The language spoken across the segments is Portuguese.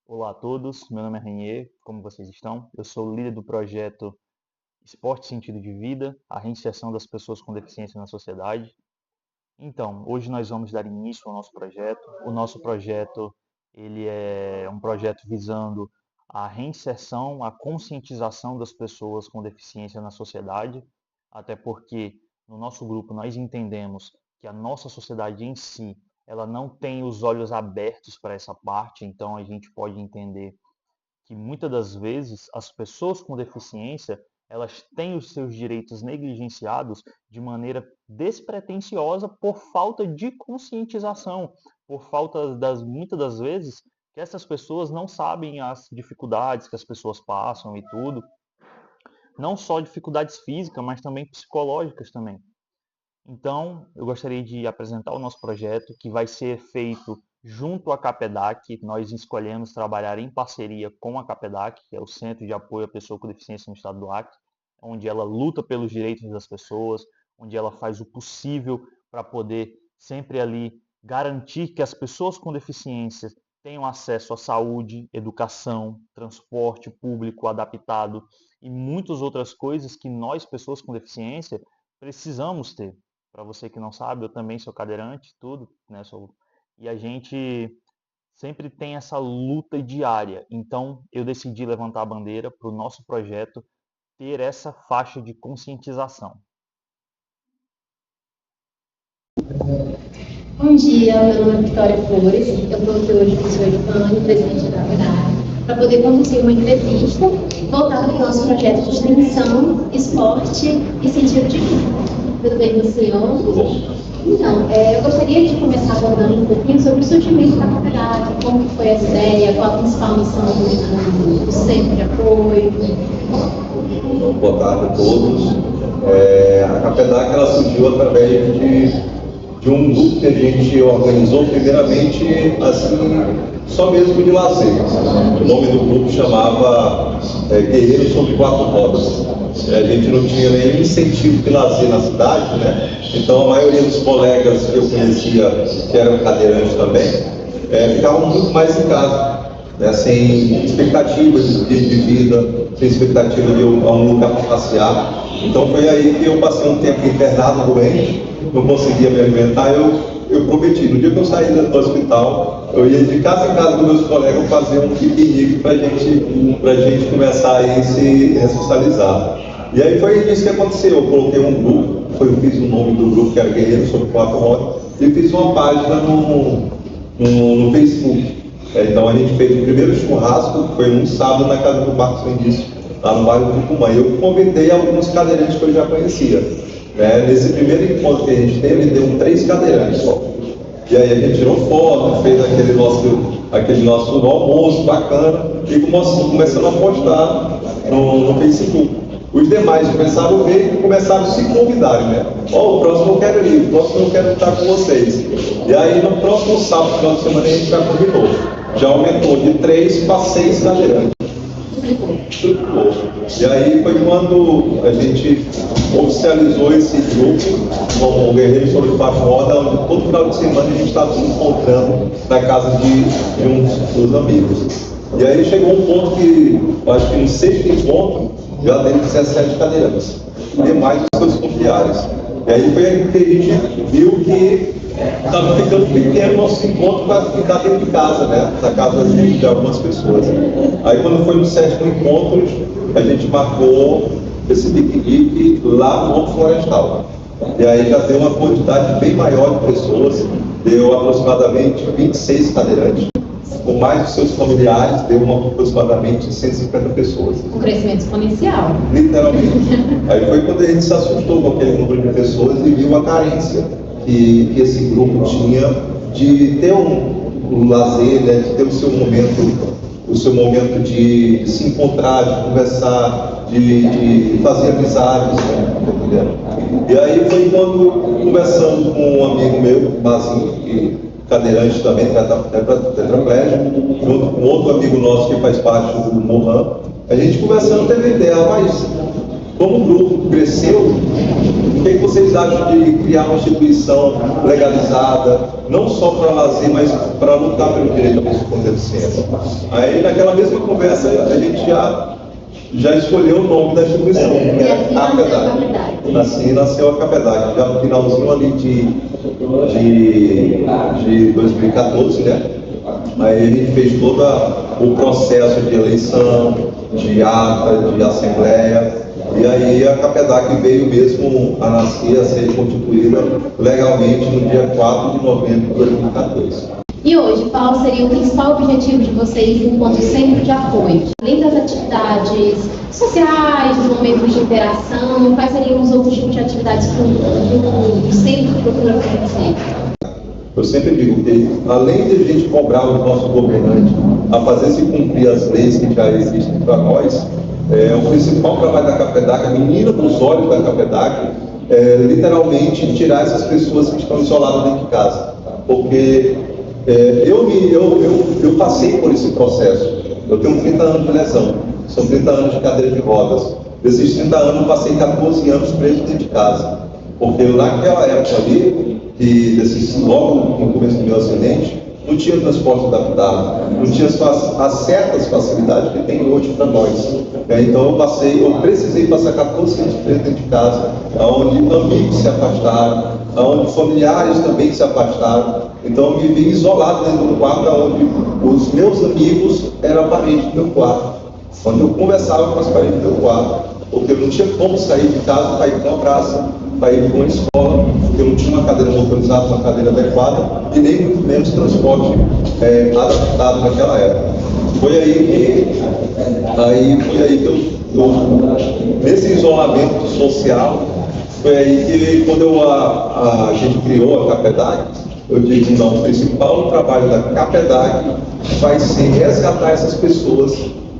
Olá a todos, meu nome é Renier, como vocês estão? Eu sou o líder do projeto Esporte Sentido de Vida, a reinserção das pessoas com deficiência na sociedade. Então, hoje nós vamos dar início ao nosso projeto. O nosso projeto, ele é um projeto visando a reinserção, a conscientização das pessoas com deficiência na sociedade, até porque no nosso grupo nós entendemos que a nossa sociedade em si, ela não tem os olhos abertos para essa parte, então a gente pode entender que muitas das vezes as pessoas com deficiência elas têm os seus direitos negligenciados de maneira despretensiosa por falta de conscientização, por falta das muitas das vezes que essas pessoas não sabem as dificuldades que as pessoas passam e tudo, não só dificuldades físicas, mas também psicológicas também. Então, eu gostaria de apresentar o nosso projeto, que vai ser feito junto à CAPEDAC. Nós escolhemos trabalhar em parceria com a CAPEDAC, que é o Centro de Apoio à Pessoa com Deficiência no Estado do Acre, onde ela luta pelos direitos das pessoas, onde ela faz o possível para poder sempre ali garantir que as pessoas com deficiência tenham acesso à saúde, educação, transporte público adaptado e muitas outras coisas que nós, pessoas com deficiência, precisamos ter. Para você que não sabe, eu também sou cadeirante, tudo, né? E a gente sempre tem essa luta diária. Então, eu decidi levantar a bandeira para o nosso projeto ter essa faixa de conscientização. Bom dia, meu nome é Vitória Flores, eu estou aqui hoje com o senhor Ivânio, presidente da FEDAC, para poder conduzir uma entrevista voltada para o nosso projeto de extensão, esporte e sentido de vida. Tudo bem com o senhor? Então, eu gostaria de começar abordando um pouquinho sobre o surgimento da FEDAC, como foi essa ideia, qual a principal missão do centro de apoio. Boa tarde a todos. A CAPEDAC ela surgiu através de um grupo que a gente organizou, primeiramente, assim, só mesmo de lazer. O nome do grupo chamava Guerreiros sobre Quatro Rodas. A gente não tinha nenhum incentivo de lazer na cidade, né? Então a maioria dos colegas que eu conhecia, que eram cadeirantes também, ficavam muito mais em casa, né? Sem expectativa de vida, sem expectativa de um lugar para passear. Então foi aí que eu passei um tempo internado doente, não conseguia me alimentar. Eu prometi, no dia que eu saí do hospital, eu ia de casa em casa dos meus colegas fazer um piquenique para gente começar a se ressocializar. E aí foi isso que aconteceu. Eu coloquei um grupo, eu fiz o nome do grupo, que era Guerreiros sobre Quatro Rodas, e fiz uma página no Facebook. Então a gente fez o primeiro churrasco, que foi num sábado na casa do Marcos Mendiço, lá no bairro do Tucumã. Eu convidei alguns cadeirantes que eu já conhecia. Nesse primeiro encontro que a gente teve, deu 3 cadeirantes só. E aí a gente tirou foto, fez aquele nosso almoço bacana e começando a postar no Facebook. Os demais começaram a ver e começaram a se convidarem, né? O próximo eu quero ir, o próximo eu quero estar com vocês. E aí no próximo sábado, final de semana, a gente já convidou. Já aumentou de 3 para 6 cadeirantes. E aí foi quando a gente oficializou esse grupo como o Guerreiro sobre Quatro Rodas, onde todo final de semana a gente estava se encontrando na casa de um dos amigos. E aí chegou um ponto que, acho que no 6º encontro, já teve 17 cadeirantes, e demais os seus familiares. E aí foi aí que a gente viu que estava ficando pequeno o nosso encontro para ficar dentro de casa, né? Na casa de algumas pessoas. Aí quando foi no 7º encontro, a gente marcou esse piquenique lá no Monte Florestal. E aí já deu uma quantidade bem maior de pessoas, deu aproximadamente 26 cadeirantes. Com mais os seus familiares, deu aproximadamente 150 pessoas. Um crescimento exponencial. Literalmente. Aí foi quando a gente se assustou com aquele número de pessoas e viu a carência que esse grupo tinha de ter um lazer, né, de ter o seu momento de se encontrar, de conversar, de fazer amizades, né? E aí foi quando, conversando com um amigo meu, Mazinho, cadeirante também, tetraplégico, junto com outro amigo nosso que faz parte do Mohan, a gente conversando teve a ideia, mas como o grupo cresceu, o que vocês acham de criar uma instituição legalizada, não só para lazer, mas para lutar pelo direito da pessoa com deficiência? Aí, naquela mesma conversa, a gente já escolheu o nome da instituição, que é a CAPEDAC. Assim nasceu a CAPEDAC, já no finalzinho ali de 2014, né? Aí a gente fez todo o processo de eleição, de ata, de assembleia, e aí a CAPEDAC veio mesmo a nascer, a ser constituída legalmente no dia 4 de novembro de 2014. E hoje, qual seria o principal objetivo de vocês enquanto centro de apoio? Além das atividades sociais, dos momentos de interação, quais seriam os outros tipos de atividades que o centro procura oferecer? Eu sempre digo que, além de a gente cobrar o nosso governante a fazer se cumprir as leis que já existem para nós, o principal trabalho da CAPEDAC, a menina dos olhos da CAPEDAC, é literalmente tirar essas pessoas que estão isoladas dentro de casa. Porque eu passei por esse processo. Eu tenho 30 anos de lesão, são 30 anos de cadeira de rodas. Desses 30 anos, eu passei 14 anos preso dentro de casa. Porque naquela época ali, logo no começo do meu acidente, não tinha transporte adaptado, não tinha as certas facilidades que tem hoje para nós. Então eu precisei passar 14 anos preso dentro de casa, onde amigos se afastaram, onde familiares também se afastaram. Então eu me vi isolado dentro do quarto, onde os meus amigos eram a parede do meu quarto, onde eu conversava com as paredes do meu quarto, porque eu não tinha como sair de casa para ir para uma praça, para ir para uma escola, porque eu não tinha uma cadeira motorizada, uma cadeira adequada, e nem muito menos transporte adaptado naquela época. Foi aí que eu nesse isolamento social, foi aí que quando a gente criou a CAPEDAC, eu digo, não, o principal trabalho da CAPEDAC vai ser resgatar essas pessoas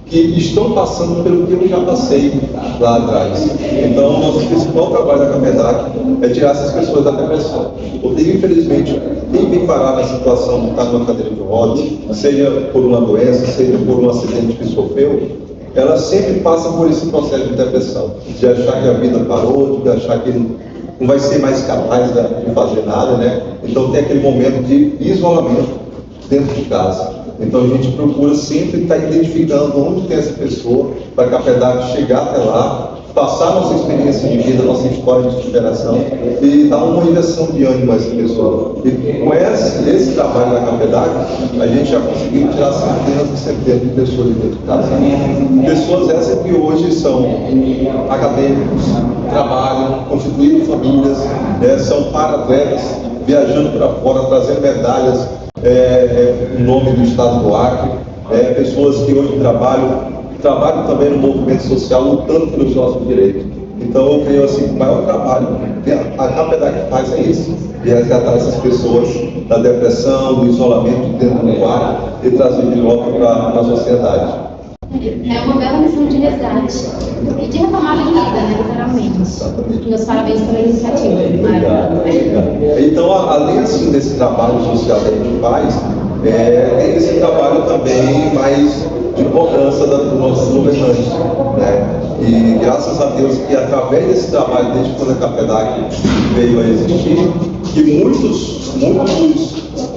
que estão passando pelo que eu já passei lá atrás. Então, o nosso principal trabalho da CAPEDAC é tirar essas pessoas da depressão. Porque, infelizmente, quem vem parar na situação de estar numa cadeira de rodas, seja por uma doença, seja por um acidente que sofreu, ela sempre passa por esse processo de depressão, de achar que a vida parou, de achar que não vai ser mais capaz de fazer nada, né? Então, tem aquele momento de isolamento dentro de casa. Então a gente procura sempre estar identificando onde tem essa pessoa, para que a CAPEDAC chegar até lá, passar nossa experiência de vida, nossa história de superação e dar uma injeção de ânimo a essa pessoa. E com esse trabalho da CAPEDAC, a gente já conseguiu tirar centenas e centenas de pessoas de dentro de casa. Pessoas essas que hoje são acadêmicos, trabalham, constituindo famílias, são para-atletas, viajando para fora, trazendo medalhas em nome do Estado do Acre, pessoas que hoje trabalham também no movimento social, lutando pelos nossos direitos. Então eu creio assim, o maior trabalho que a CAPEDAC faz é isso, de resgatar essas pessoas da depressão, do isolamento dentro do Acre e trazer de volta para a sociedade. É uma bela missão de resgate e de retomada de vida, né, literalmente. Meus parabéns pela iniciativa. Obrigado. Então, além assim, desse trabalho social que a gente faz, tem esse trabalho também mais de cobrança dos nossos governantes, né? E graças a Deus que através desse trabalho, desde quando a CAPEDAC veio a existir, que muitos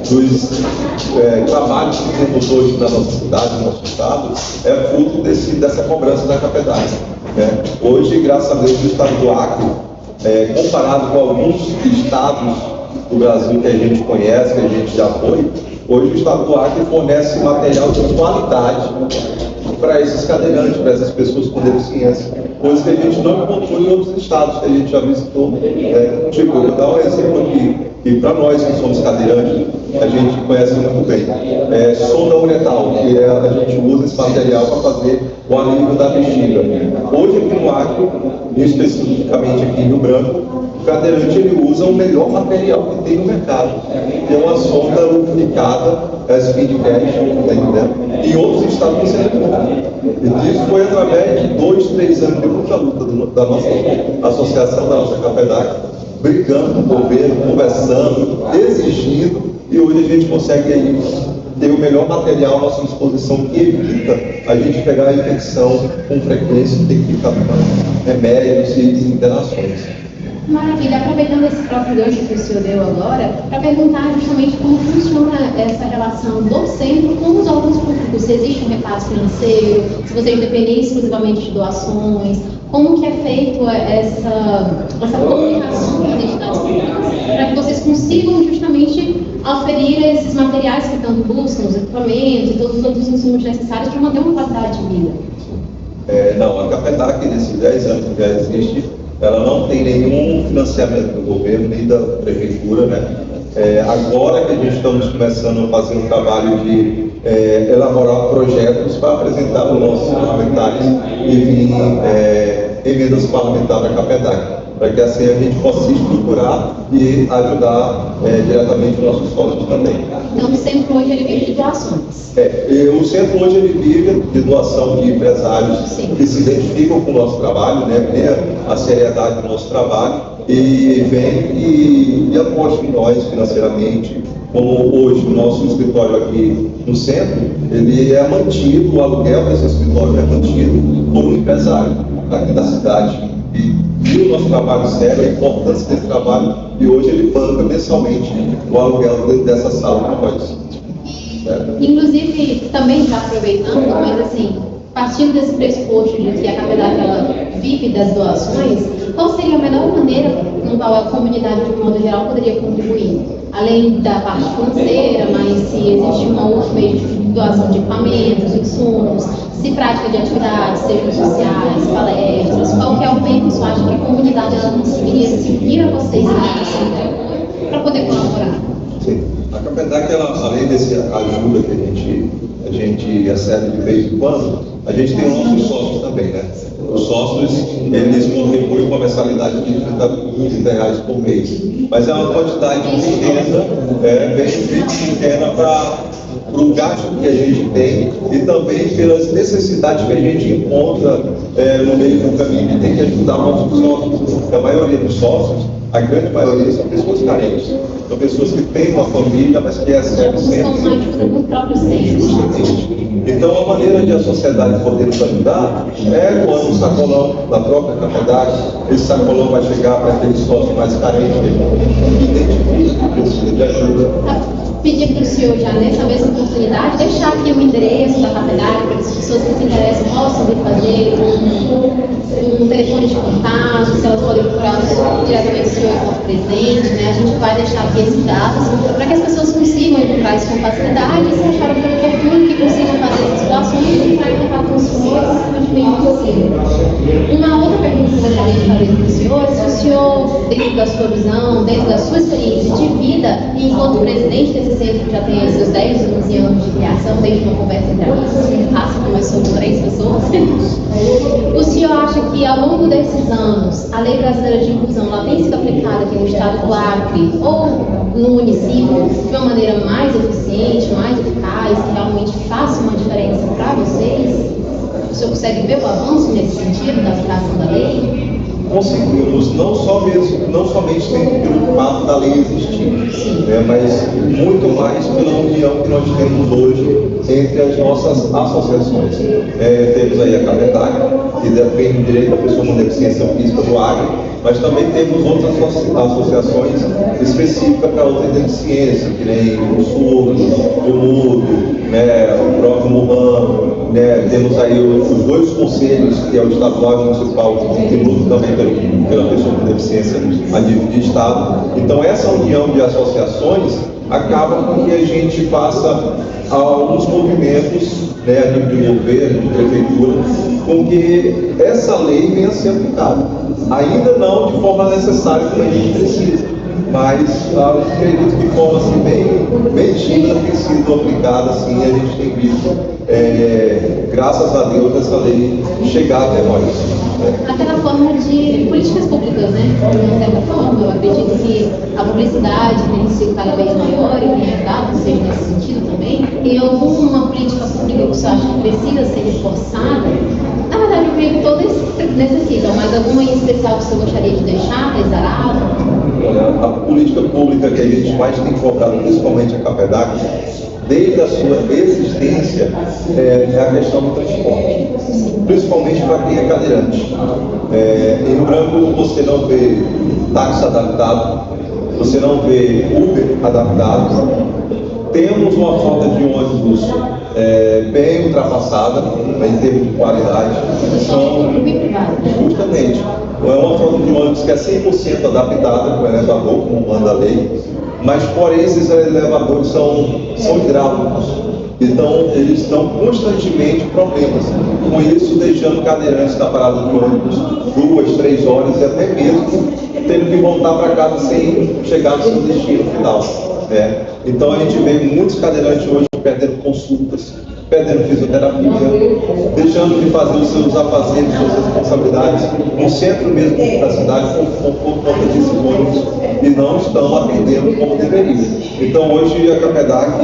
dos trabalhos que temos hoje na nossa cidade, no nosso estado, é fruto dessa cobrança da CAPEDAC, né? Hoje, graças a Deus, o estado do Acre, comparado com alguns estados do Brasil que a gente conhece, que a gente já foi, hoje o estado do Acre fornece material de qualidade para esses cadeirantes, para essas pessoas com deficiência, coisa que a gente não encontrou em outros estados que a gente já visitou. Eu vou dar um exemplo aqui, que para nós que somos cadeirantes, a gente conhece muito bem. Sonda uretal, que a gente usa esse material para fazer o alívio da bexiga. Hoje aqui no Acre, especificamente aqui em Rio Branco, o cadeirante ele usa o melhor material que tem no mercado, que é uma sonda lubrificada, Speedcat, tá entendendo? Em outros estados você não encontra. E isso foi através de 2, 3 anos de muita luta da nossa associação, da nossa CAPEDAC, brigando com o governo, conversando, exigindo, e hoje a gente consegue aí ter o melhor material à nossa disposição, que evita a gente pegar a infecção com frequência e ter que ficar tomando remédios e internações. Maravilha, aproveitando esse próprio gancho que o senhor deu agora, para perguntar justamente como funciona essa relação do centro com os órgãos públicos, se existe um repasse financeiro, se vocês dependem exclusivamente de doações, como que é feito essa comunicação com as entidades públicas, para que vocês consigam justamente oferir esses materiais que tanto buscam, os equipamentos e todos os outros insumos necessários para manter uma qualidade de vida. Não, a CAPEDAC, nesses 10 anos que já existe, ela não tem nenhum financiamento do governo nem da prefeitura, né? Agora que a gente estamos começando a fazer um trabalho de elaborar projetos para apresentar para os nossos parlamentares e vir emendas parlamentares da CAPEDAC, para que assim a gente possa se estruturar e ajudar diretamente os nossos sócios também. Então, o centro hoje ele vive de doações. O centro hoje ele vive de doação de empresários que se identificam com o nosso trabalho, né, vê a seriedade do nosso trabalho e vem e aposta em nós financeiramente. Como hoje o nosso escritório aqui no centro, ele é mantido, o aluguel desse escritório é mantido por um empresário aqui da cidade. E viu o nosso trabalho sério, a importância desse trabalho, e hoje ele banca mensalmente o aluguel dessa sala para nós. Inclusive, também já aproveitando, mas assim, partindo desse pressuposto de que a CAPEDAC ela vive das doações, qual seria a melhor maneira com qual a comunidade, de modo geral, poderia contribuir? Além da parte financeira, mas se existe um outro meio de doação de equipamentos, insumos, se prática de atividades, sejam sociais, palestras, qual que é o meio que você acha que a comunidade ela conseguiria se unir a vocês para poder colaborar? Sim. A CAPEDAC, além dessa ajuda que a gente recebe de vez em quando, a gente tem os nossos sócios também, né? Os sócios, eles contribuem com a mensalidade de R$30 por mês. Mas é uma quantidade pequena, bem pequena para o gasto que a gente tem e também pelas necessidades que a gente encontra no meio do caminho e tem que ajudar nossos sócios. A maioria dos sócios, a grande maioria, são pessoas carentes. São pessoas que têm uma família, mas que recebem sempre. Justamente. Então, a maneira de a sociedade poder nos ajudar é quando o sacolão da própria CAPEDAC, esse sacolão vai chegar para aqueles sócios mais carentes, que identifica que precisa de ajuda. Pedir para o senhor, já nessa mesma oportunidade, deixar aqui o endereço da CAPEDAC para que as pessoas que se interessam possam vir fazer um telefone de contato, se elas podem procurar diretamente o senhor enquanto presidente, né? A gente vai deixar aqui esses dados para que as pessoas consigam encontrar isso com facilidade e se acharem oportuno que consigam fazer essas doações e entrar em contato com o senhor constantemente possível. Uma outra pergunta que eu gostaria de fazer para o senhor é se o senhor, dentro da sua visão, dentro da sua experiência de vida, enquanto presidente desse centro que já tem seus 10, 11 anos de criação, desde uma conversa entre amigos, que passa, começou com 3 pessoas. O senhor acha que ao longo desses anos a Lei Brasileira de Inclusão ela tem sido aplicada aqui no estado do Acre ou no município de uma maneira mais eficiente, mais eficaz, que realmente faça uma diferença para vocês? O senhor consegue ver o avanço nesse sentido da aplicação da lei? Conseguimos, não somente pelo fato da lei existir, né, mas muito mais pela união que nós temos hoje entre as nossas associações. Temos aí a CAPEDAC, que defende o direito da pessoa com deficiência física do Acre, mas também temos outras associações específicas para outra deficiência, que nem o surdo, o mudo, né, o próprio murmano, né, temos aí os 2 conselhos, que é o estadual e o municipal, que lutam também pela pessoa com deficiência a nível de estado. Então essa união de associações acaba com que a gente faça alguns movimentos, né, a nível de governo, de prefeitura, com que essa lei venha a ser aplicada. Ainda não de forma necessária como a gente precisa, mas acredito que de forma assim, bem tímida tem sido aplicada, assim, a gente tem visto, graças a Deus, essa lei chegar até nós. Até na forma de políticas públicas, né? De uma certa forma, eu acredito que a publicidade tem sido cada vez maior e tem ajudado, seja nesse sentido também. Tem alguma política pública que você acha que precisa ser reforçada? Na verdade, creio que todas necessitam, mas alguma em especial que você gostaria de deixar reservada? A política pública que a gente mais tem focado, principalmente a CAPEDAC, desde a sua existência, é a questão do transporte, principalmente para quem é cadeirante. Em Rio Branco você não vê táxi adaptado, você não vê Uber adaptado. Temos uma frota de ônibus bem ultrapassada em termos de qualidade. Justamente, é uma frota de ônibus que é 100% adaptada com o elevador, como manda a lei, mas porém esses elevadores são hidráulicos, então eles dão constantemente problemas, com isso deixando cadeirantes na parada de ônibus 2, 3 horas e até mesmo tendo que voltar para casa sem chegar no seu destino final. Então a gente vê muitos cadeirantes hoje perdendo consultas, perdendo fisioterapia, deixando de fazer os seus afazeres, suas responsabilidades no centro mesmo da cidade por conta desses ônibus e não estão atendendo como deveriam. Então hoje a CAPEDAC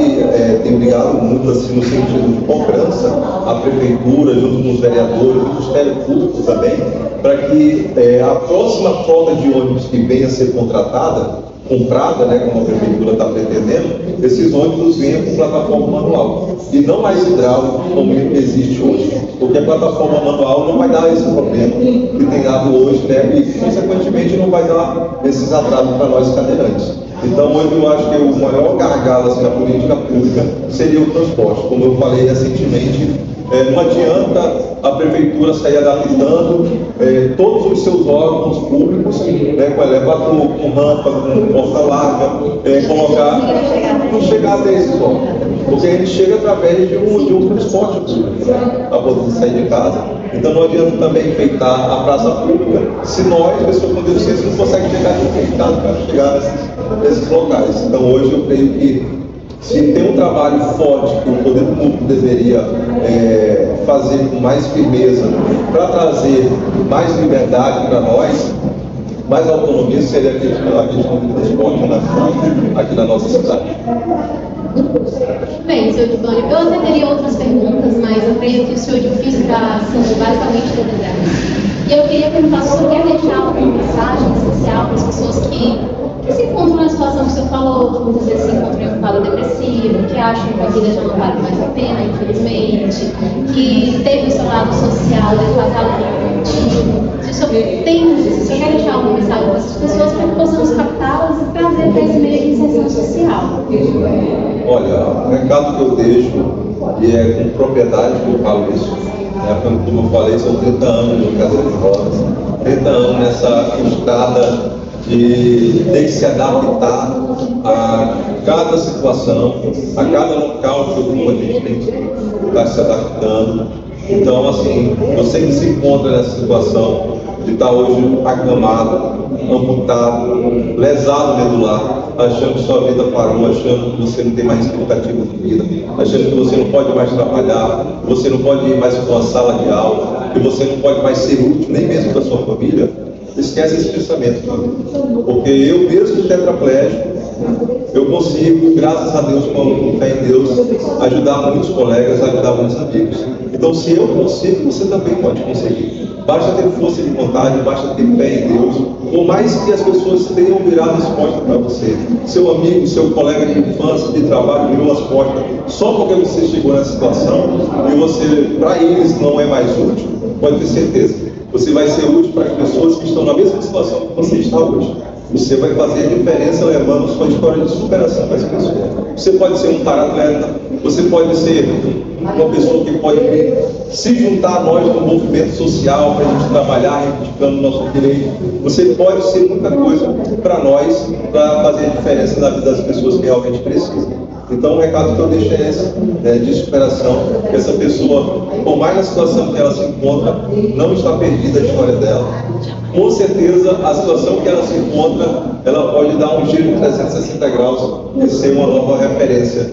tem brigado muito assim, no sentido de cobrança à prefeitura, junto com os vereadores, o Ministério Público também, para que a próxima frota de ônibus que venha a ser comprada, como a prefeitura está pretendendo, esses ônibus venham com plataforma manual e não mais hidráulico como existe hoje, porque a plataforma manual não vai dar esse problema que tem dado hoje, e consequentemente não vai dar esses atrasos para nós cadeirantes. Então hoje eu acho que o maior gargalo assim, na política pública seria o transporte, como eu falei recentemente. Não adianta a prefeitura sair adaptando todos os seus órgãos públicos, com elevador, com rampa, com porta larga, não chegar até esses órgãos, porque a gente chega através de um transporte público, para poder sair de casa. Então não adianta também enfeitar a praça pública se nós, pessoas com deficiência, não conseguem chegar de casa para chegar nesses locais. Então hoje eu creio que se tem um trabalho forte que o poder público deveria fazer com mais firmeza para trazer mais liberdade para nós, mais autonomia, seria a questão do transporte aqui na nossa cidade. Bem, senhor Dibânio, eu até teria outras perguntas, mas eu creio que o senhor Difícil está sendo basicamente todas elas. E eu queria perguntar se o senhor quer deixar alguma mensagem especial para as pessoas que se encontram na situação que o senhor falou, que muitas vezes se encontram em um quadro depressivo, que acham que a vida já não vale mais a pena, infelizmente, que teve o seu lado social defasado pelo motivo. Se o senhor quer deixar alguma mensagem para essas pessoas para que possamos captá-las e trazer para esse meio de inserção social. Olha, o recado que eu deixo, e é com propriedade que eu falo isso, como eu falei, são 30 anos de cadeira de rodas, 30 anos nessa estrada de ter que se adaptar a cada situação, a cada local que a gente tem que estar se adaptando. Então, assim, você que se encontra nessa situação de estar hoje acamado, amputado, lesado medular, achando que sua vida parou, achando que você não tem mais expectativa de vida, achando que você não pode mais trabalhar, que você não pode ir mais para uma sala de aula, que você não pode mais ser útil nem mesmo para sua família, esquece esse pensamento, porque eu mesmo tetraplégico, eu consigo, graças a Deus, com fé em Deus, ajudar muitos colegas, ajudar muitos amigos. Então, se eu consigo, você também pode conseguir. Basta ter força de vontade, basta ter fé em Deus. Por mais que as pessoas tenham virado as costas para você, seu amigo, seu colega de infância, de trabalho, virou as costas só porque você chegou nessa situação e você, para eles, não é mais útil, pode ter certeza. Você vai ser útil para as pessoas que estão na mesma situação que você está hoje. Você vai fazer a diferença levando sua história de superação para as pessoas. Você pode ser um paratleta, você pode ser uma pessoa que pode se juntar a nós no movimento social para a gente trabalhar reivindicando o nosso direito. Você pode ser muita coisa para nós, para fazer a diferença na vida das pessoas que realmente precisam. Então o recado que eu deixo é esse, de superação, que essa pessoa, por mais na situação que ela se encontra, não está perdida a história dela. Com certeza, a situação que ela se encontra, ela pode dar um giro de 360 graus e ser uma nova referência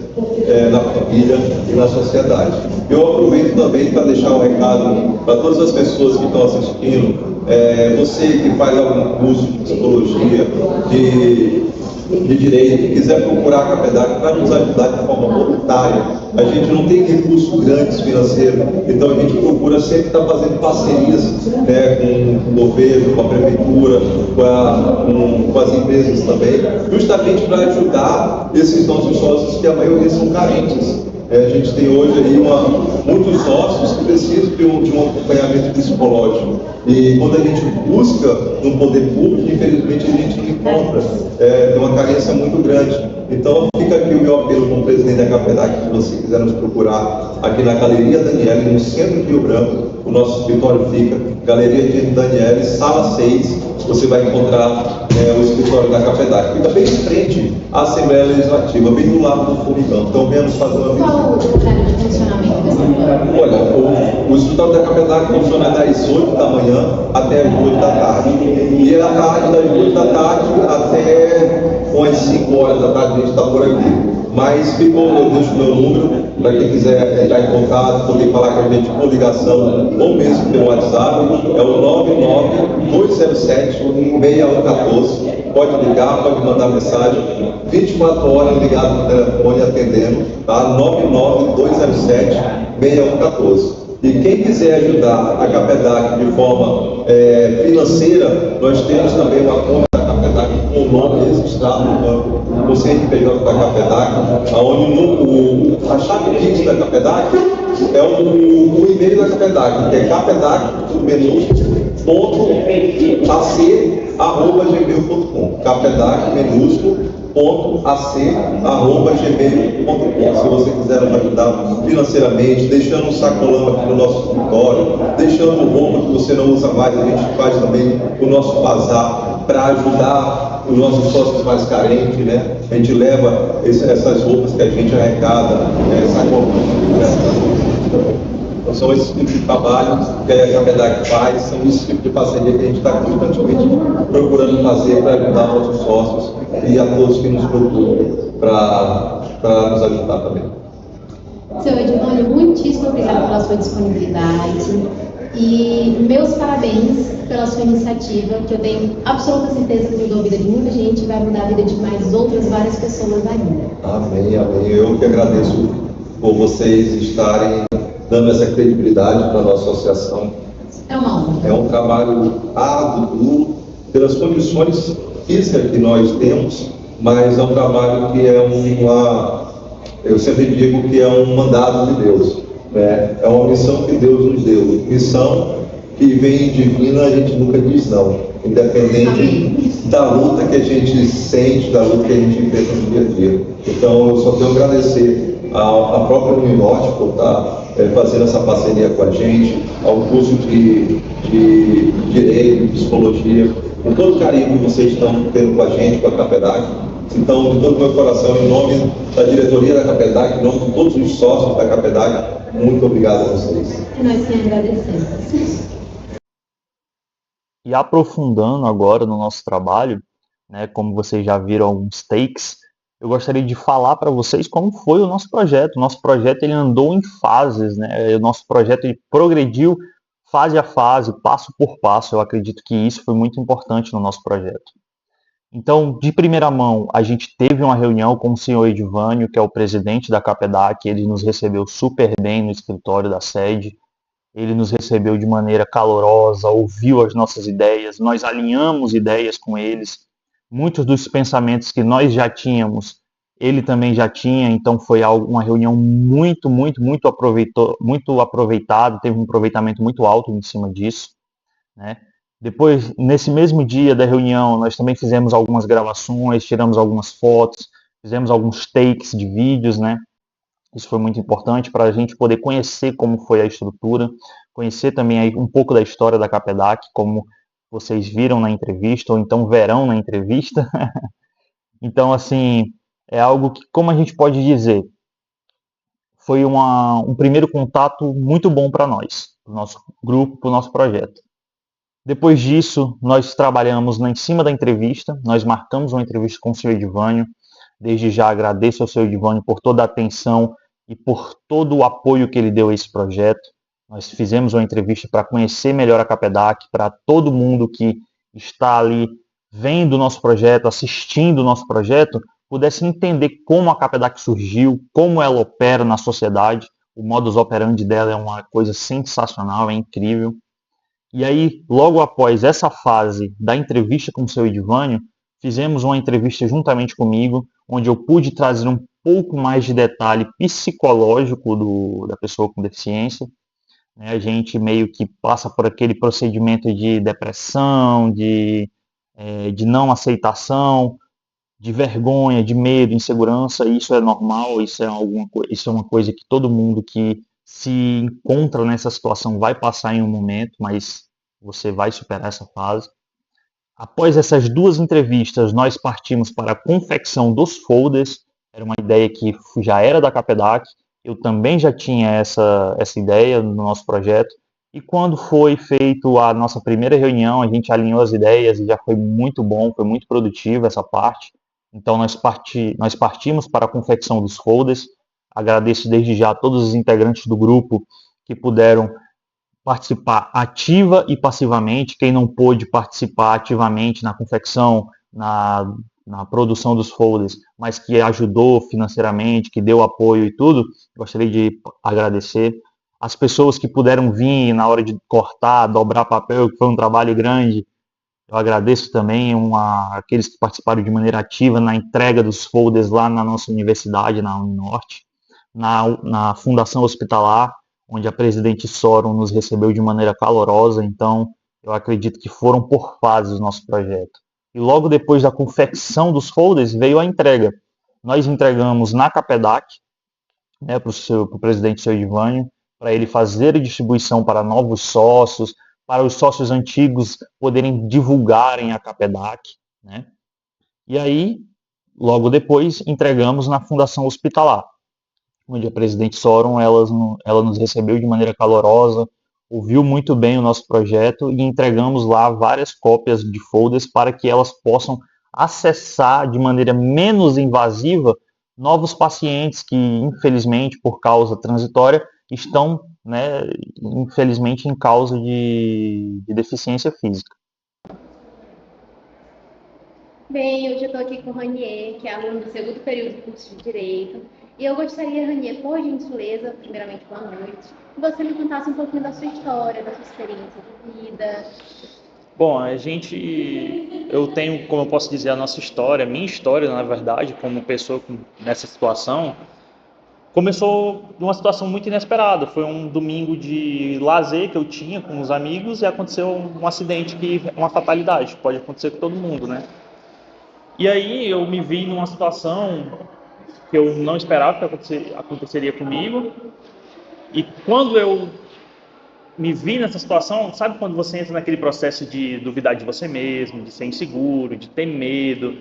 na família e na sociedade. Eu aproveito também para deixar um recado para todas as pessoas que estão assistindo, você que faz algum curso de psicologia, de de direito que quiser procurar a CAPEDAC para nos ajudar de forma voluntária. A gente não tem recursos grandes financeiros, então a gente procura sempre estar fazendo parcerias, né, com o governo, com a prefeitura, com as empresas também, justamente para ajudar esses nossos sócios que a maioria são carentes. A gente tem hoje aí muitos sócios que precisam de um acompanhamento psicológico. E quando a gente busca no poder público, infelizmente a gente não encontra. Tem uma carência muito grande. Então fica aqui o meu apelo como presidente da CAPEDAC, se você quiser nos procurar aqui na Galeria Daniele, no centro de Rio Branco, o nosso escritório fica, Galeria de Daniele, sala 6, você vai encontrar o escritório da CAPEDAC. Fica bem em frente à Assembleia Legislativa, bem do lado do Formigão. Então, menos fazer uma visita. Qual o horário de funcionamento dessa escritório? Olha, o escritório da CAPEDAC funciona das 8 da manhã até as 2 da tarde. E à tarde, das 2 da tarde até umas 5 horas da tarde, a gente está por aqui. Mas eu deixo o meu número para quem quiser entrar em contato, poder falar com a gente por ligação ou mesmo pelo WhatsApp. É o 99207-6114. Pode ligar, pode mandar mensagem. 24 horas ligado no telefone atendendo, tá? 99207-6114. E quem quiser ajudar a CAPEDAC de forma financeira, nós temos também uma conta da CAPEDAC com o nome registrado no banco, no CNPJ da CAPEDAC, onde a chave Pix da CAPEDAC é o e-mail da CAPEDAC, que é capedac.ac@gmail.com. capedac.ac@gmail.com. Se você quiser nos ajudar financeiramente, deixando um sacolão aqui no nosso escritório, deixando roupa que você não usa mais, a gente faz também o nosso bazar para ajudar os nossos sócios mais carentes, né? A gente leva essas roupas que a gente arrecada, sacolão. Então, são esses tipos de trabalho que a CAPEDAC faz, são esses tipos de parceria que a gente está constantemente procurando fazer para ajudar nossos sócios e a todos que nos procuram para nos ajudar também. Seu Edivânio, muitíssimo obrigada pela sua disponibilidade e meus parabéns pela sua iniciativa, que eu tenho absoluta certeza que mudou a vida de muita gente e vai mudar a vida de mais outras várias pessoas ainda. Amém, amém. Eu que agradeço por vocês estarem dando essa credibilidade para a nossa associação. É uma honra. É um trabalho árduo, pelas condições físicas que nós temos, mas é um trabalho que eu sempre digo que é um mandato de Deus, né? É uma missão que Deus nos deu. Missão que vem divina, a gente nunca diz não, independente da luta que a gente sente, da luta que a gente enfrenta no dia a dia. Então, eu só tenho a agradecer à própria Uninorte por estar fazendo essa parceria com a gente, ao curso de Direito, de Psicologia, com todo o carinho que vocês estão tendo com a gente, com a CAPEDAC. Então, de todo o meu coração, em nome da diretoria da CAPEDAC, em nome de todos os sócios da CAPEDAC, muito obrigado a vocês. E nós sim agradecemos. E aprofundando agora no nosso trabalho, né, como vocês já viram alguns takes, eu gostaria de falar para vocês como foi o nosso projeto. O nosso projeto ele andou em fases, né? O nosso projeto ele progrediu fase a fase, passo por passo. Eu acredito que isso foi muito importante no nosso projeto. Então, de primeira mão, a gente teve uma reunião com o senhor Edivânio, que é o presidente da CAPEDAC. Ele nos recebeu super bem no escritório da sede. Ele nos recebeu de maneira calorosa, ouviu as nossas ideias, nós alinhamos ideias com eles. Muitos dos pensamentos que nós já tínhamos, ele também já tinha, então foi uma reunião muito aproveitada, teve um aproveitamento muito alto em cima disso, né? Depois, nesse mesmo dia da reunião, nós também fizemos algumas gravações, tiramos algumas fotos, fizemos alguns takes de vídeos, né? Isso foi muito importante para a gente poder conhecer como foi a estrutura, conhecer também aí um pouco da história da CAPEDAC, como vocês viram na entrevista, ou então verão na entrevista. Então, assim, é algo que, como a gente pode dizer, foi um primeiro contato muito bom para nós, para o nosso grupo, para o nosso projeto. Depois disso, nós trabalhamos em cima da entrevista, nós marcamos uma entrevista com o senhor Edivânio. Desde já agradeço ao senhor Edivânio por toda a atenção e por todo o apoio que ele deu a esse projeto. Nós fizemos uma entrevista para conhecer melhor a CAPEDAC, para todo mundo que está ali vendo o nosso projeto, assistindo o nosso projeto, pudesse entender como a Capedac surgiu, como ela opera na sociedade. O modus operandi dela é uma coisa sensacional, é incrível. E aí, logo após essa fase da entrevista com o seu Edivânio, fizemos uma entrevista juntamente comigo, onde eu pude trazer um pouco mais de detalhe psicológico da pessoa com deficiência. Né? A gente meio que passa por aquele procedimento de depressão, de não aceitação, de vergonha, de medo, insegurança. Isso é normal, isso é uma coisa que todo mundo que se encontra nessa situação vai passar em um momento, mas você vai superar essa fase. Após essas duas entrevistas, nós partimos para a confecção dos folders. Era uma ideia que já era da Capedac, eu também já tinha essa ideia no nosso projeto. E quando foi feito a nossa primeira reunião, a gente alinhou as ideias e já foi muito bom, foi muito produtivo essa parte. Então nós partimos para a confecção dos folders. Agradeço desde já a todos os integrantes do grupo que puderam participar ativa e passivamente. Quem não pôde participar ativamente na confecção, na produção dos folders, mas que ajudou financeiramente, que deu apoio e tudo, gostaria de agradecer. As pessoas que puderam vir na hora de cortar, dobrar papel, que foi um trabalho grande, eu agradeço também aqueles que participaram de maneira ativa na entrega dos folders lá na nossa universidade, na Uninorte, na Fundação Hospitalar, onde a presidente Soron nos recebeu de maneira calorosa. Então, eu acredito que foram por fases o nosso projeto. E logo depois da confecção dos folders veio a entrega. Nós entregamos na Capedac, né, para o presidente seu Edivânio, para ele fazer a distribuição para novos sócios, para os sócios antigos poderem divulgarem a Capedac, né? E aí, logo depois, entregamos na Fundação Hospitalar, onde a presidente Soron ela nos recebeu de maneira calorosa, ouviu muito bem o nosso projeto e entregamos lá várias cópias de folders para que elas possam acessar de maneira menos invasiva novos pacientes que, infelizmente, por causa transitória, estão, né, infelizmente, em causa de deficiência física. Bem, hoje eu estou aqui com o Ranier, que é aluno do segundo período do curso de Direito. E eu gostaria, Ranier, por gentileza, primeiramente, boa noite, que você me contasse um pouquinho da sua história, da sua experiência de vida. Bom, eu tenho, como eu posso dizer, a nossa história, minha história, na verdade, como pessoa nessa situação, começou numa situação muito inesperada. Foi um domingo de lazer que eu tinha com os amigos e aconteceu um acidente que é uma fatalidade, pode acontecer com todo mundo, né? E aí eu me vi numa situação que eu não esperava que aconteceria comigo. E quando eu me vi nessa situação, sabe quando você entra naquele processo de duvidar de você mesmo, de ser inseguro, de ter medo,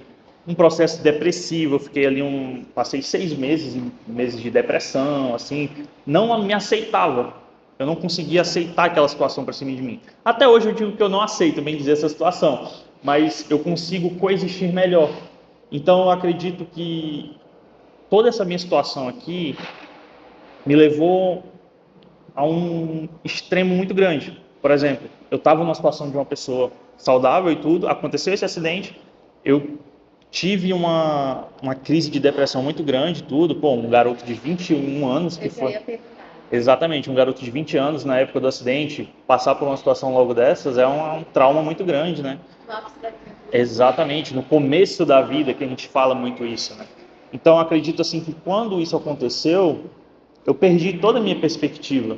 um processo depressivo. Eu fiquei ali passei 6 meses de depressão, assim, não me aceitava. Eu não conseguia aceitar aquela situação para cima de mim. Até hoje eu digo que eu não aceito, bem dizer, essa situação, mas eu consigo coexistir melhor. Então eu acredito que toda essa minha situação aqui me levou a um extremo muito grande. Por exemplo, eu estava numa situação de uma pessoa saudável e tudo, aconteceu esse acidente, eu tive uma crise de depressão muito grande, tudo. Pô, um garoto de 21 anos que foi... Exatamente, um garoto de 20 anos na época do acidente, passar por uma situação logo dessas é um trauma muito grande, né? Exatamente, no começo da vida que a gente fala muito isso, né? Então, acredito assim que quando isso aconteceu, eu perdi toda a minha perspectiva.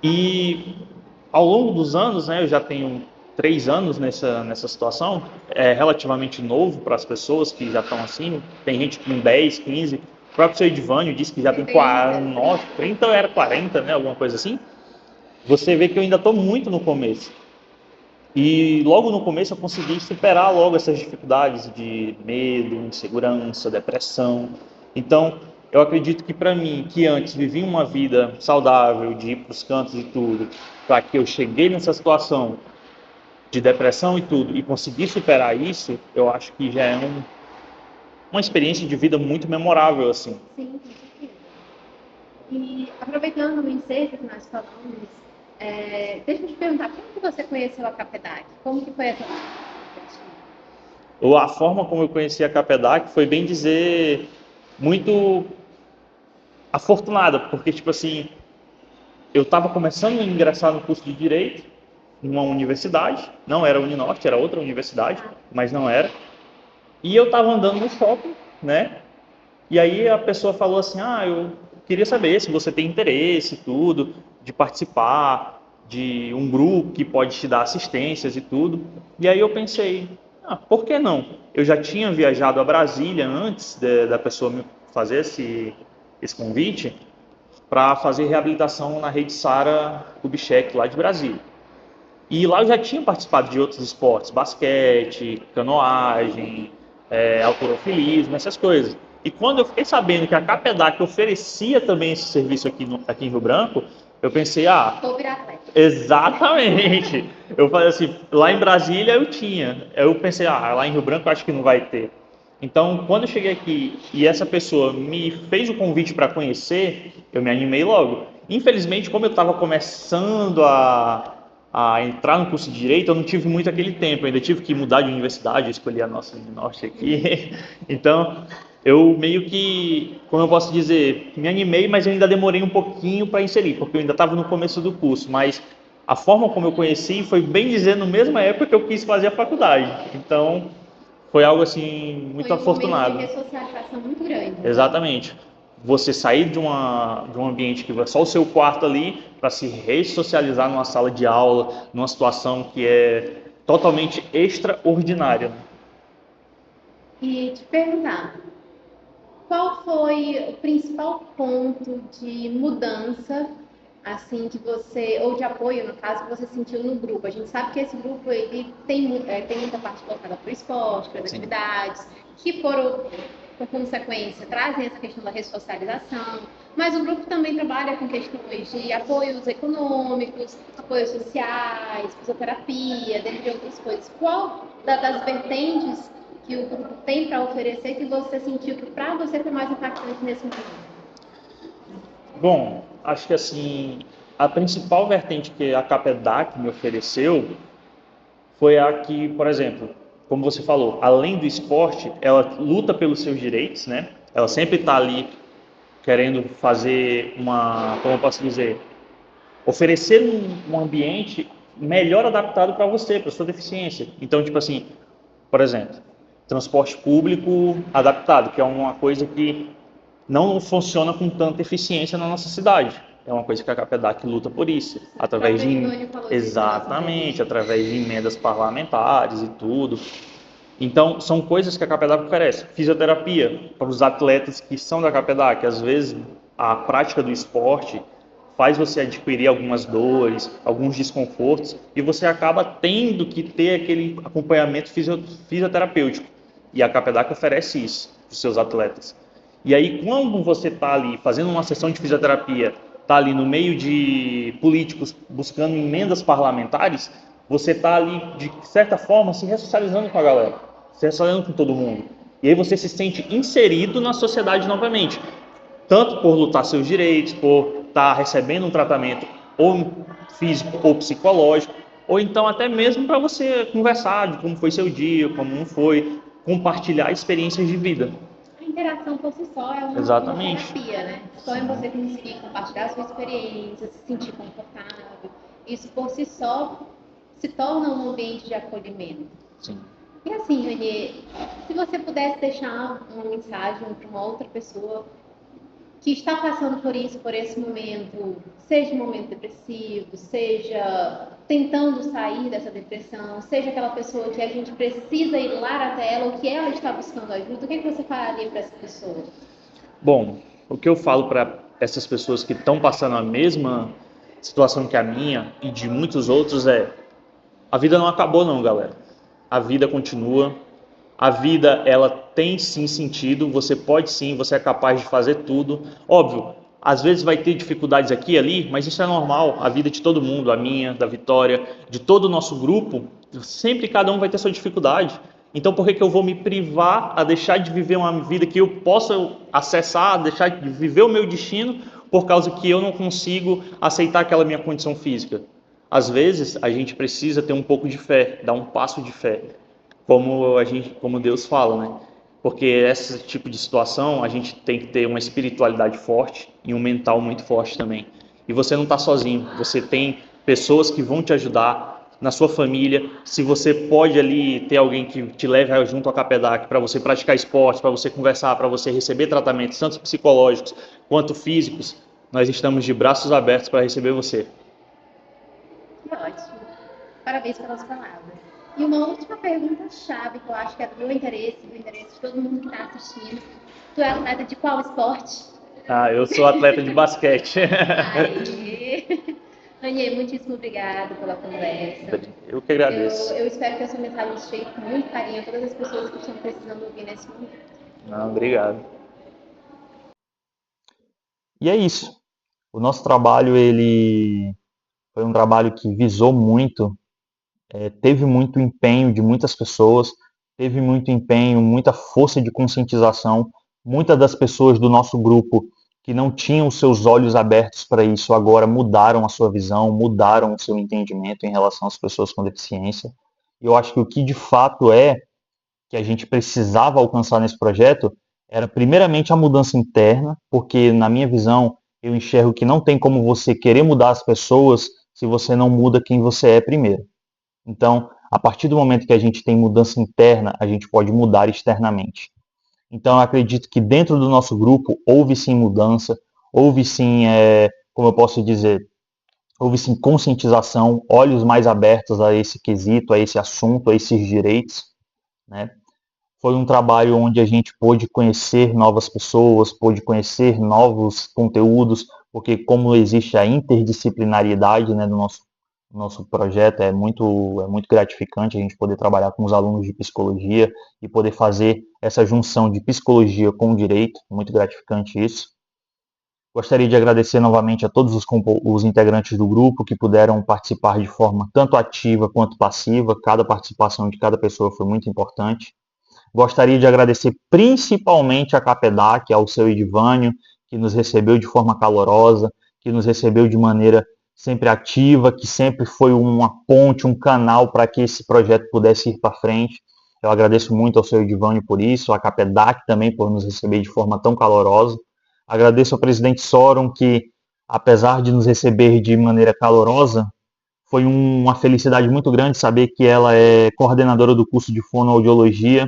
E ao longo dos anos, né, eu já tenho 3 anos nessa situação, é relativamente novo para as pessoas que já estão assim, tem gente com 10, 15, o próprio seu Edivânio disse que já tem 40, 30 ou era 40, né, alguma coisa assim. Você vê que eu ainda estou muito no começo. E logo no começo eu consegui superar logo essas dificuldades de medo, insegurança, depressão. Então, eu acredito que para mim, que antes vivia uma vida saudável, de ir para os cantos e tudo, para que eu cheguei nessa situação de depressão e tudo, e consegui superar isso, eu acho que já é uma experiência de vida muito memorável, assim. Sim, com certeza. E aproveitando o ensejo que nós falamos, deixa eu te perguntar, como que você conheceu a Capedac? Como que foi essa? ou a forma como eu conheci a CAPEDAC foi, bem dizer, muito afortunada, porque, tipo assim, eu estava começando a ingressar no curso de Direito, numa universidade, não era a Uninorte, era outra universidade, mas não era, e eu estava andando no shopping, né, e aí a pessoa falou assim, eu queria saber se você tem interesse e tudo, de participar de um grupo que pode te dar assistências e tudo. E aí eu pensei, por que não? Eu já tinha viajado a Brasília antes da pessoa me fazer esse convite para fazer reabilitação na Rede Sara Kubitschek, lá de Brasília. E lá eu já tinha participado de outros esportes, basquete, canoagem, halterofilismo, essas coisas. E quando eu fiquei sabendo que a CAPEDAC oferecia também esse serviço aqui em Rio Branco, eu pensei, Vou virar atleta. exatamente. Eu falei assim, lá em Brasília eu tinha. Eu pensei, lá em Rio Branco eu acho que não vai ter. Então, quando eu cheguei aqui e essa pessoa me fez o convite para conhecer, eu me animei logo. Infelizmente, como eu estava começando a entrar no curso de Direito, eu não tive muito aquele tempo. Eu ainda tive que mudar de universidade, eu escolhi a nossa Norte aqui. Então, eu meio que, como eu posso dizer, me animei, mas eu ainda demorei um pouquinho para inserir, porque eu ainda estava no começo do curso. Mas a forma como eu conheci foi, bem dizer, na mesma época que eu quis fazer a faculdade. Então, foi algo assim muito afortunado. Foi um momento de ressocialização muito grande. Exatamente. Você sair de um ambiente que é só o seu quarto ali para se ressocializar numa sala de aula, numa situação que é totalmente extraordinária. E te perguntar, qual foi o principal ponto de mudança, assim, que você, ou de apoio, no caso, que você sentiu no grupo? A gente sabe que esse grupo ele tem muita parte voltada para o esporte, para as atividades, que por consequência, trazem essa questão da ressocialização, mas o grupo também trabalha com questões de apoios econômicos, apoios sociais, fisioterapia, dentre outras coisas. Qual das vertentes que o grupo tem para oferecer que você sentiu que para você foi mais impactante nesse momento? Bom, acho que assim, a principal vertente que a CAPEDAC me ofereceu foi a que, por exemplo, como você falou, além do esporte, ela luta pelos seus direitos, né? Ela sempre está ali querendo fazer como eu posso dizer, oferecer um ambiente melhor adaptado para você, para sua deficiência. Então, tipo assim, por exemplo, transporte público adaptado, que é uma coisa que não funciona com tanta eficiência na nossa cidade. É uma coisa que a CAPEDAC luta por isso, através de exatamente, através de emendas parlamentares e tudo. Então, são coisas que a CAPEDAC oferece. Fisioterapia para os atletas que são da CAPEDAC. Às vezes, a prática do esporte faz você adquirir algumas dores, alguns desconfortos, e você acaba tendo que ter aquele acompanhamento fisioterapêutico. E a CAPEDAC oferece isso para os seus atletas. E aí, quando você está ali fazendo uma sessão de fisioterapia, está ali no meio de políticos buscando emendas parlamentares, você está ali, de certa forma, se ressocializando com a galera, se ressocializando com todo mundo. E aí você se sente inserido na sociedade novamente, tanto por lutar seus direitos, por estar recebendo um tratamento ou físico ou psicológico, ou então até mesmo para você conversar de como foi seu dia, como não foi, compartilhar experiências de vida. A interação por si só é uma Exatamente. terapia, né? Só em você conseguir compartilhar a sua experiência, se sentir confortável. Isso por si só se torna um ambiente de acolhimento. Sim. E assim, Renê, se você pudesse deixar uma mensagem para uma outra pessoa que está passando por isso, por esse momento, seja um momento depressivo, seja tentando sair dessa depressão, seja aquela pessoa que a gente precisa ir lá até ela ou que ela está buscando ajuda, o que você falaria para essa pessoa? Bom, o que eu falo para essas pessoas que estão passando a mesma situação que a minha e de muitos outros a vida não acabou não, galera. A vida continua. A vida, ela tem sim sentido, você pode sim, você é capaz de fazer tudo. Óbvio, às vezes vai ter dificuldades aqui e ali, mas isso é normal. A vida de todo mundo, a minha, da Vitória, de todo o nosso grupo, sempre cada um vai ter sua dificuldade. Então por que eu vou me privar a deixar de viver uma vida que eu possa acessar, deixar de viver o meu destino por causa que eu não consigo aceitar aquela minha condição física? Às vezes a gente precisa ter um pouco de fé, dar um passo de fé. como Deus fala, né? Porque esse tipo de situação a gente tem que ter uma espiritualidade forte e um mental muito forte também. E você não está sozinho, você tem pessoas que vão te ajudar na sua família. Se você pode ali ter alguém que te leve junto à Capedac para você praticar esportes, para você conversar, para você receber tratamentos, tanto psicológicos quanto físicos, nós estamos de braços abertos para receber você. Que ótimo. Parabéns pelas palavras. E uma última pergunta-chave que eu acho que é do meu interesse, do interesse de todo mundo que está assistindo. Tu é atleta de qual esporte? Eu sou atleta de basquete. Aê! Aniê, muitíssimo obrigada pela conversa. Eu que agradeço. Eu espero que a sua mensagem chegue com muito carinho a todas as pessoas que estão precisando ouvir nesse momento. Não, obrigado. E é isso. O nosso trabalho, ele foi um trabalho que visou muito, teve muito empenho de muitas pessoas, teve muito empenho, muita força de conscientização. Muitas das pessoas do nosso grupo que não tinham seus olhos abertos para isso agora mudaram a sua visão, mudaram o seu entendimento em relação às pessoas com deficiência. E eu acho que o que de fato que a gente precisava alcançar nesse projeto era primeiramente a mudança interna, porque na minha visão eu enxergo que não tem como você querer mudar as pessoas se você não muda quem você é primeiro. Então, a partir do momento que a gente tem mudança interna, a gente pode mudar externamente. Então, eu acredito que dentro do nosso grupo houve sim mudança, houve sim, como eu posso dizer, houve sim conscientização, olhos mais abertos a esse quesito, a esse assunto, a esses direitos, né? Foi um trabalho onde a gente pôde conhecer novas pessoas, pôde conhecer novos conteúdos, porque como existe a interdisciplinariedade, né, do nosso projeto, é muito gratificante a gente poder trabalhar com os alunos de psicologia e poder fazer essa junção de psicologia com direito, muito gratificante isso. Gostaria de agradecer novamente a todos os integrantes do grupo que puderam participar de forma tanto ativa quanto passiva. Cada participação de cada pessoa foi muito importante. Gostaria de agradecer principalmente a Capedac, ao seu Edivânio, que nos recebeu de forma calorosa, que nos recebeu de maneira sempre ativa, que sempre foi uma ponte, um canal para que esse projeto pudesse ir para frente. Eu agradeço muito ao seu Edivânio por isso, a Capedac também por nos receber de forma tão calorosa. Agradeço ao presidente Sorum, que, apesar de nos receber de maneira calorosa, foi uma felicidade muito grande saber que ela é coordenadora do curso de fonoaudiologia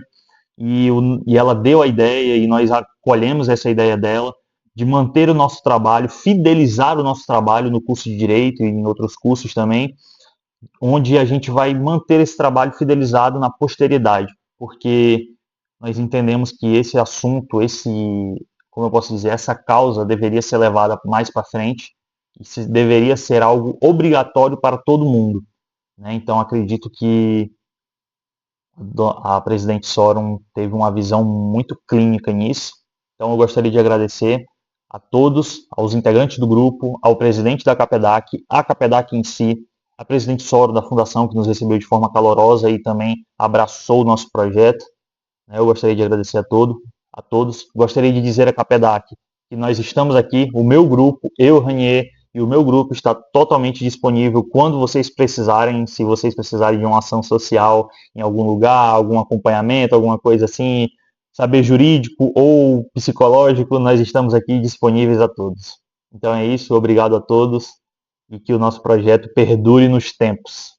e ela deu a ideia e nós acolhemos essa ideia dela de manter o nosso trabalho, fidelizar o nosso trabalho no curso de Direito e em outros cursos também, onde a gente vai manter esse trabalho fidelizado na posteridade, porque nós entendemos que esse assunto, como eu posso dizer, essa causa deveria ser levada mais para frente e deveria ser algo obrigatório para todo mundo, né? Então acredito que a presidente Sorum teve uma visão muito clínica nisso. Então eu gostaria de agradecer a todos, aos integrantes do grupo, ao presidente da Capedac, a Capedac em si, a presidente Sorum da Fundação, que nos recebeu de forma calorosa e também abraçou o nosso projeto. Eu gostaria de agradecer a todos. Gostaria de dizer à Capedac que nós estamos aqui, o meu grupo, eu, Ranier, e o meu grupo está totalmente disponível quando vocês precisarem, se vocês precisarem de uma ação social em algum lugar, algum acompanhamento, alguma coisa assim, saber jurídico ou psicológico, nós estamos aqui disponíveis a todos. Então é isso, obrigado a todos e que o nosso projeto perdure nos tempos.